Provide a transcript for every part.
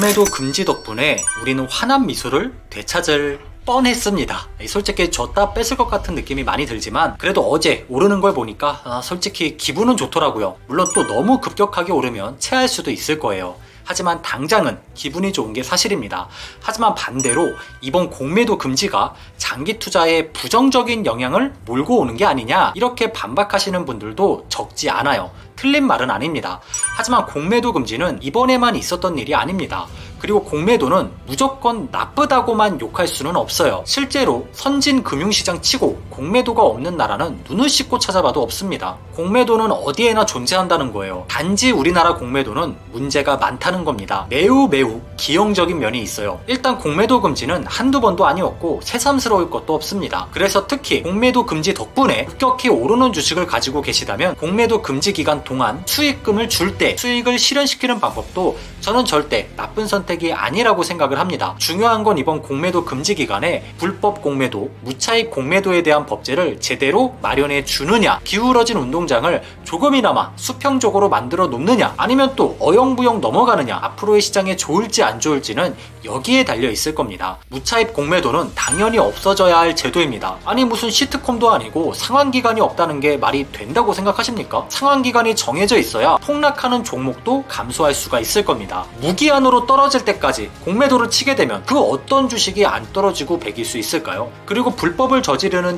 공매도 금지 덕분에 우리는 환한 미소를 되찾을 뻔했습니다. 솔직히 줬다 뺐을 것 같은 느낌이 많이 들지만 그래도 어제 오르는 걸 보니까 솔직히 기분은 좋더라고요. 물론 또 너무 급격하게 오르면 체할 수도 있을 거예요. 하지만 당장은 기분이 좋은 게 사실입니다. 하지만 반대로 이번 공매도 금지가 장기 투자에 부정적인 영향을 몰고 오는 게 아니냐, 이렇게 반박하시는 분들도 적지 않아요. 틀린 말은 아닙니다. 하지만 공매도 금지는 이번에만 있었던 일이 아닙니다. 그리고 공매도는 무조건 나쁘다고만 욕할 수는 없어요. 실제로 선진 금융시장 치고 공매도가 없는 나라는 눈을 씻고 찾아봐도 없습니다. 공매도는 어디에나 존재한다는 거예요. 단지 우리나라 공매도는 문제가 많다는 겁니다. 매우 기형적인 면이 있어요. 일단 공매도 금지는 한두 번도 아니었고 새삼스러울 것도 없습니다. 그래서 특히 공매도 금지 덕분에 급격히 오르는 주식을 가지고 계시다면 공매도 금지 기간 동안 수익금을 줄 때 수익을 실현시키는 방법도 저는 절대 나쁜 선택이 아니라고 생각을 합니다. 중요한 건 이번 공매도 금지 기간에 불법 공매도, 무차익 공매도에 대한 법제를 제대로 마련해 주느냐, 기울어진 운동장을 조금이나마 수평적으로 만들어 놓느냐, 아니면 또 어영부영 넘어가느냐, 앞으로의 시장에 좋을지 안 좋을지는 여기에 달려 있을 겁니다. 무차익 공매도는 당연히 없어져야 할 제도입니다. 아니 무슨 시트콤도 아니고 상환기간이 없다는 게 말이 된다고 생각하십니까? 상환기간이 정해져 있어야 폭락하는 종목도 감소할 수가 있을 겁니다. 무기한으로 떨어질 때까지 공매도를 치게 되면 그 어떤 주식이 안 떨어지고 배길 수 있을까요? 그리고 불법을 저지르는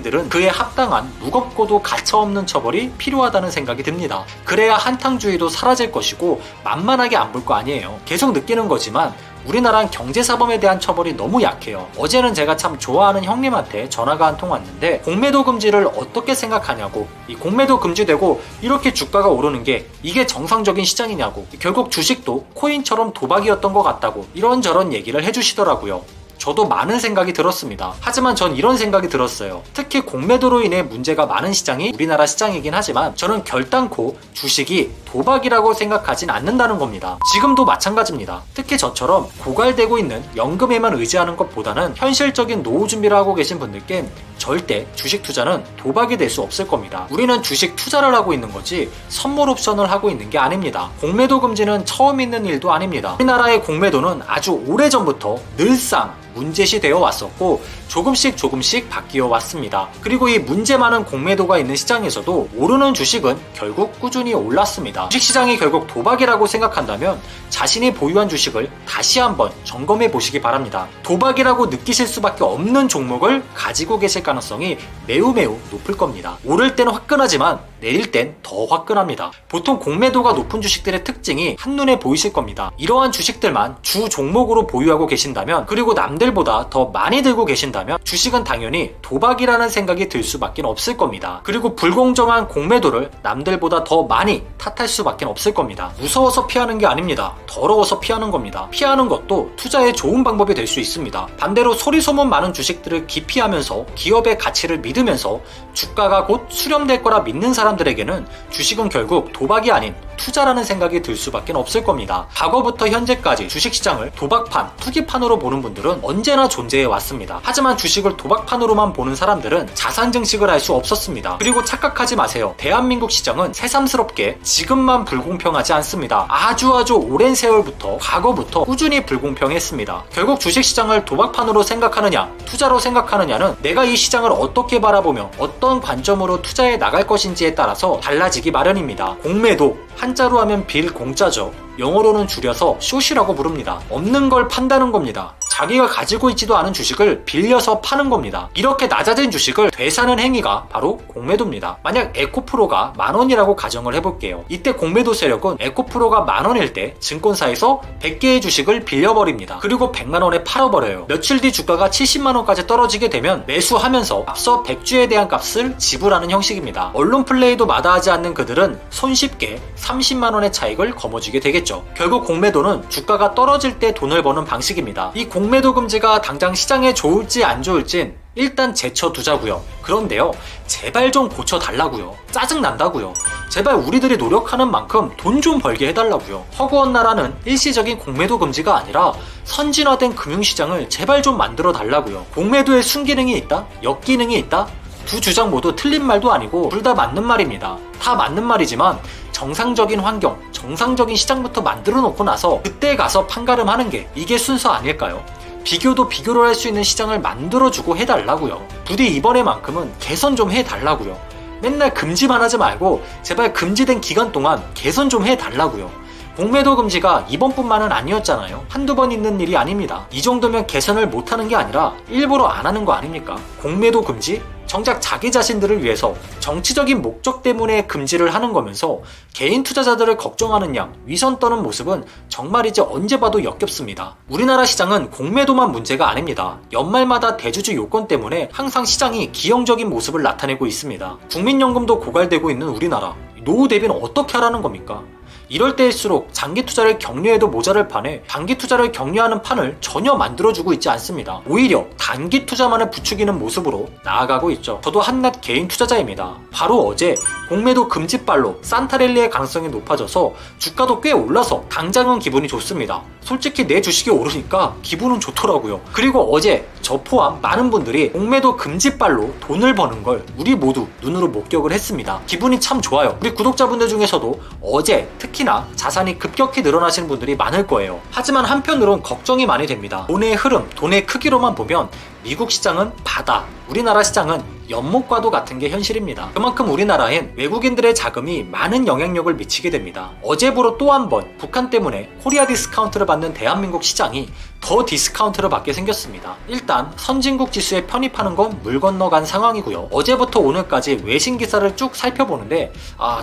들은 그에 합당한 무겁고도 가차없는 처벌이 필요하다는 생각이 듭니다. 그래야 한탕주의도 사라질 것이고 만만하게 안 볼 거 아니에요. 계속 느끼는 거지만 우리나라는 경제사범에 대한 처벌이 너무 약해요. 어제는 제가 참 좋아하는 형님한테 전화가 한 통 왔는데 공매도 금지를 어떻게 생각하냐고, 이 공매도 금지되고 이렇게 주가가 오르는 게 이게 정상적인 시장이냐고, 결국 주식도 코인처럼 도박이었던 것 같다고 이런저런 얘기를 해주시더라고요. 저도 많은 생각이 들었습니다. 하지만 전 이런 생각이 들었어요. 특히 공매도로 인해 문제가 많은 시장이 우리나라 시장이긴 하지만 저는 결단코 주식이 도박이라고 생각하진 않는다는 겁니다. 지금도 마찬가지입니다. 특히 저처럼 고갈되고 있는 연금에만 의지하는 것보다는 현실적인 노후 준비를 하고 계신 분들께 절대 주식 투자는 도박이 될 수 없을 겁니다. 우리는 주식 투자를 하고 있는 거지 선물 옵션을 하고 있는 게 아닙니다. 공매도 금지는 처음 있는 일도 아닙니다. 우리나라의 공매도는 아주 오래전부터 늘상 문제시 되어 왔었고 조금씩 바뀌어 왔습니다. 그리고 이 문제 많은 공매도가 있는 시장에서도 오르는 주식은 결국 꾸준히 올랐습니다. 주식시장이 결국 도박이라고 생각한다면 자신이 보유한 주식을 다시 한번 점검해 보시기 바랍니다. 도박이라고 느끼실 수밖에 없는 종목을 가지고 계실 가능성이 매우 높을 겁니다. 오를 때는 화끈하지만 내릴 땐 더 화끈합니다. 보통 공매도가 높은 주식들의 특징이 한눈에 보이실 겁니다. 이러한 주식들만 주 종목으로 보유하고 계신다면, 그리고 남들보다 더 많이 들고 계신다면 주식은 당연히 도박이라는 생각이 들 수밖에 없을 겁니다. 그리고 불공정한 공매도를 남들보다 더 많이 탓할 수밖에 없을 겁니다. 무서워서 피하는 게 아닙니다. 더러워서 피하는 겁니다. 피하는 것도 투자의 좋은 방법이 될 수 있습니다. 반대로 소리소문 많은 주식들을 기피하면서 기업의 가치를 믿으면서 주가가 곧 수렴될 거라 믿는 사람들에게는 주식은 결국 도박이 아닌 투자라는 생각이 들 수밖에 없을 겁니다. 과거부터 현재까지 주식시장을 도박판, 투기판으로 보는 분들은 언제나 존재해 왔습니다. 하지만 주식을 도박판으로만 보는 사람들은 자산 증식을 할 수 없었습니다. 그리고 착각하지 마세요. 대한민국 시장은 새삼스럽게 지금만 불공평하지 않습니다. 아주 오랜 세월부터, 과거부터 꾸준히 불공평했습니다. 결국 주식시장을 도박판으로 생각하느냐, 투자로 생각하느냐는 내가 이 시장을 어떻게 바라보며 어떤 관점으로 투자해 나갈 것인지에 따라서 달라지기 마련입니다. 공매도, 한자로 하면 빌 공짜죠. 영어로는 줄여서 숏이라고 부릅니다. 없는 걸 판다는 겁니다. 자기가 가지고 있지도 않은 주식을 빌려서 파는 겁니다. 이렇게 낮아진 주식을 되사는 행위가 바로 공매도입니다. 만약 에코프로가 만원이라고 가정을 해볼게요. 이때 공매도 세력은 에코프로가 만원일 때 증권사에서 100개의 주식을 빌려버립니다. 그리고 100만원에 팔아버려요. 며칠 뒤 주가가 70만원까지 떨어지게 되면 매수하면서 앞서 100주에 대한 값을 지불하는 형식입니다. 언론 플레이도 마다하지 않는 그들은 손쉽게 30만원의 차익을 거머쥐게 되겠죠. 결국 공매도는 주가가 떨어질 때 돈을 버는 방식입니다. 이 공매도 금지가 당장 시장에 좋을지 안 좋을진 일단 제쳐두자고요. 그런데요, 제발 좀 고쳐달라고요. 짜증난다고요. 제발 우리들이 노력하는 만큼 돈 좀 벌게 해달라고요. 허구한 나라는 일시적인 공매도 금지가 아니라 선진화된 금융시장을 제발 좀 만들어 달라고요. 공매도에 순기능이 있다? 역기능이 있다? 두 주장 모두 틀린 말도 아니고 둘 다 맞는 말입니다. 다 맞는 말이지만 정상적인 환경, 정상적인 시장부터 만들어 놓고 나서 그때 가서 판가름하는 게 이게 순서 아닐까요? 비교도 비교를 할 수 있는 시장을 만들어주고 해달라고요. 부디 이번에만큼은 개선 좀 해달라고요. 맨날 금지만 하지 말고 제발 금지된 기간 동안 개선 좀 해달라고요. 공매도 금지가 이번뿐만은 아니었잖아요. 한두 번 있는 일이 아닙니다. 이 정도면 개선을 못하는 게 아니라 일부러 안 하는 거 아닙니까? 공매도 금지? 정작 자기 자신들을 위해서 정치적인 목적 때문에 금지를 하는 거면서 개인 투자자들을 걱정하는 양 위선 떠는 모습은 정말이지 언제 봐도 역겹습니다. 우리나라 시장은 공매도만 문제가 아닙니다. 연말마다 대주주 요건 때문에 항상 시장이 기형적인 모습을 나타내고 있습니다. 국민연금도 고갈되고 있는 우리나라, 노후 대비는 어떻게 하라는 겁니까? 이럴 때일수록 장기 투자를 격려해도 모자랄 판에 단기 투자를 격려하는 판을 전혀 만들어주고 있지 않습니다. 오히려 단기 투자만을 부추기는 모습으로 나아가고 있죠. 저도 한낱 개인 투자자입니다. 바로 어제 공매도 금지발로 산타랠리의 가능성이 높아져서 주가도 꽤 올라서 당장은 기분이 좋습니다. 솔직히 내 주식이 오르니까 기분은 좋더라고요. 그리고 어제 저 포함 많은 분들이 공매도 금지발로 돈을 버는 걸 우리 모두 눈으로 목격을 했습니다. 기분이 참 좋아요. 우리 구독자분들 중에서도 어제 특히나 자산이 급격히 늘어나시는 분들이 많을 거예요. 하지만 한편으론 걱정이 많이 됩니다. 돈의 흐름, 돈의 크기로만 보면 미국 시장은 바다, 우리나라 시장은 연못과도 같은 게 현실입니다. 그만큼 우리나라엔 외국인들의 자금이 많은 영향력을 미치게 됩니다. 어제부로 또 한 번 북한 때문에 코리아 디스카운트를 받는 대한민국 시장이 더 디스카운트를 받게 생겼습니다. 일단 선진국 지수에 편입하는 건 물 건너간 상황이고요. 어제부터 오늘까지 외신 기사를 쭉 살펴보는데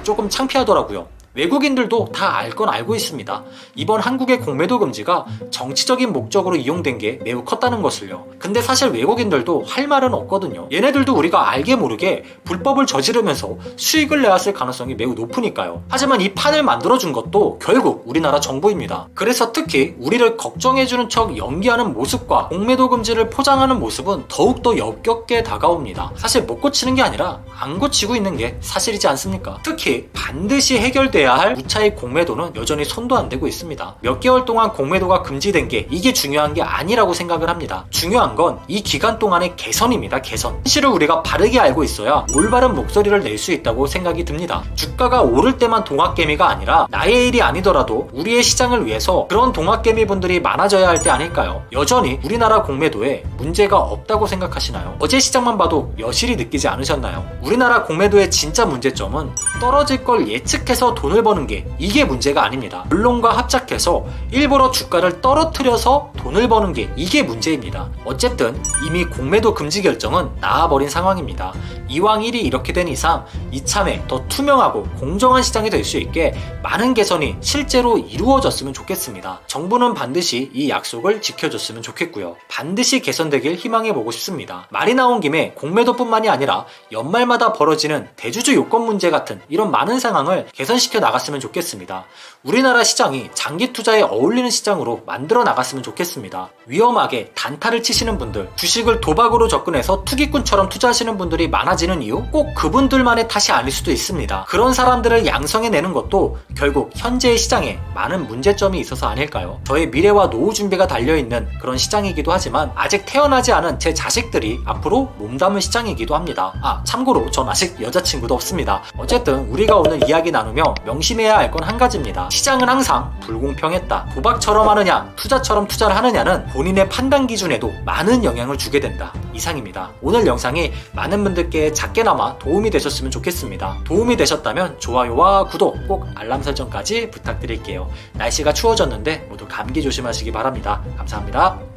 조금 창피하더라고요. 외국인들도 다 알 건 알고 있습니다. 이번 한국의 공매도 금지가 정치적인 목적으로 이용된 게 매우 컸다는 것을요. 근데 사실 외국인들도 할 말은 없거든요. 얘네들도 우리가 알게 모르게 불법을 저지르면서 수익을 내왔을 가능성이 매우 높으니까요. 하지만 이 판을 만들어준 것도 결국 우리나라 정부입니다. 그래서 특히 우리를 걱정해주는 척 연기하는 모습과 공매도 금지를 포장하는 모습은 더욱더 역겹게 다가옵니다. 사실 못 고치는 게 아니라 안 고치고 있는 게 사실이지 않습니까? 특히 반드시 해결돼야 할 무차익 공매도는 여전히 손도 안 대고 있습니다. 몇 개월 동안 공매도가 금지된 게 이게 중요한 게 아니라고 생각을 합니다. 중요한 건 이 기간 동안의 개선입니다. 개선. 현실을 우리가 바르게 알고 있어야 올바른 목소리를 낼 수 있다고 생각이 듭니다. 주가가 오를 때만 동학개미가 아니라 나의 일이 아니더라도 우리의 시장을 위해서 그런 동학개미 분들이 많아져야 할 때 아닐까요? 여전히 우리나라 공매도에 문제가 없다고 생각하시나요? 어제 시장만 봐도 여실히 느끼지 않으셨나요? 우리나라 공매도의 진짜 문제점은 떨어질 걸 예측해서 돈을 버는 게 이게 문제가 아닙니다. 언론과 합작해서 일부러 주가를 떨어뜨려서 돈을 버는 게 이게 문제입니다. 어쨌든 이미 공매도 금지 결정은 나와버린 상황입니다. 이왕 일이 이렇게 된 이상 이참에 더 투명하고 공정한 시장이 될 수 있게 많은 개선이 실제로 이루어졌으면 좋겠습니다. 정부는 반드시 이 약속을 지켜줬으면 좋겠고요. 반드시 개선되길 희망해보고 싶습니다. 말이 나온 김에 공매도뿐만이 아니라 연말마다 벌어지는 대주주 요건 문제 같은 이런 많은 상황을 개선시켜 나갔으면 좋겠습니다. 우리나라 시장이 장기 투자에 어울리는 시장으로 만들어 나갔으면 좋겠습니다. 위험하게 단타를 치시는 분들, 주식을 도박으로 접근해서 투기꾼처럼 투자하시는 분들이 많아지는 이유? 꼭 그분들만의 탓이 아닐 수도 있습니다. 그런 사람들을 양성해내는 것도 결국 현재의 시장에 많은 문제점이 있어서 아닐까요? 저의 미래와 노후 준비가 달려있는 그런 시장이기도 하지만 아직 태어나지 않은 제 자식들이 앞으로 몸담을 시장이기도 합니다. 참고로 전 아직 여자친구도 없습니다. 어쨌든 우리가 오늘 이야기 나누며 명심해야 할 건 한 가지입니다. 시장은 항상 불공평했다. 도박처럼 하느냐 투자처럼 투자를 하느냐는 본인의 판단 기준에도 많은 영향을 주게 된다. 이상입니다. 오늘 영상이 많은 분들께 작게나마 도움이 되셨으면 좋겠습니다. 도움이 되셨다면 좋아요와 구독 꼭 알람 설정까지 부탁드릴게요. 날씨가 추워졌는데 모두 감기 조심하시기 바랍니다. 감사합니다.